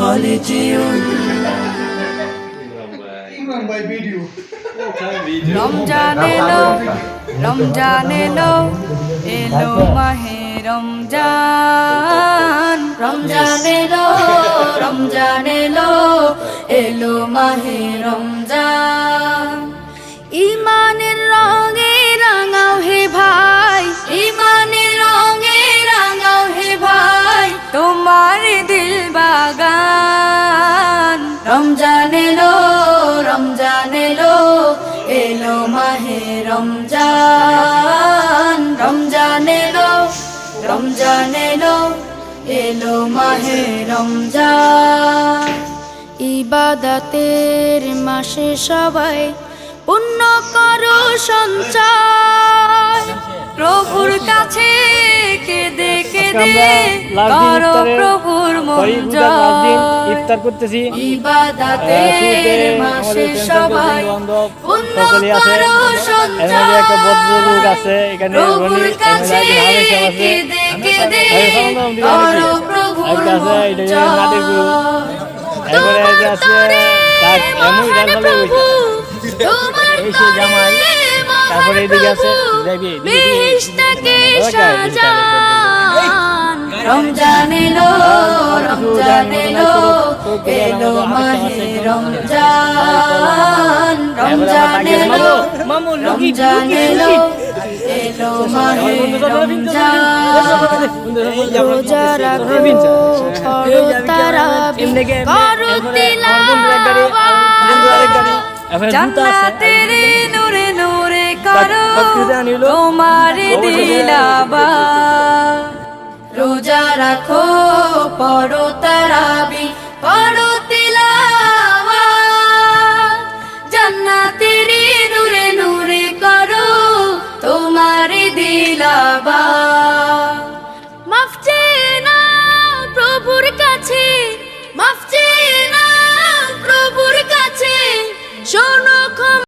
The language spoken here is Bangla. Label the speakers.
Speaker 1: খলজিউল রমজান এলো রমজান এলো এলো মাহে রমজান রমজান এলো রমজান এলো এলো মাহে রমজান ঈমানের রঙে রাঙাও হে ভাই ঈমানের রঙে রাঙাও হে ভাই তোমার দিল বাগান রমজান এলো রমজান এলো এলো মাহে রমজান রমজান এলো রমজান এলো এলো মাহে রমজান ইবাদতের মাসে সবাই পুণ্য করো সঞ্চয় প্রভুর কাছে কেঁদে কেঁদে করো প্রভুর মন জয়
Speaker 2: ইফতার করতেছি
Speaker 1: ইবাদতের মাসে সবাই পুণ্য করো সঞ্চয়
Speaker 2: একটা ভদ্রলোক আছে এখানে
Speaker 1: প্রভুর কাছে কেঁদে কেঁদে করো প্রভুর মন জয়
Speaker 2: এবারে আছে তার এমন ডাল এই সে জামাই তারপরে এদিকে আছে
Speaker 1: রমজান এলো রমজান এলো এলো মাহে রমজান রমজান এলো রমজান এলো এলো মাহে রমজান রোজা রাখো পড়ো তারাবি করো তিলাওয়াত জান্নাতের নূরে নূরে করো তোমার দিলাবা রোজা রাখো পড়ো তারাবি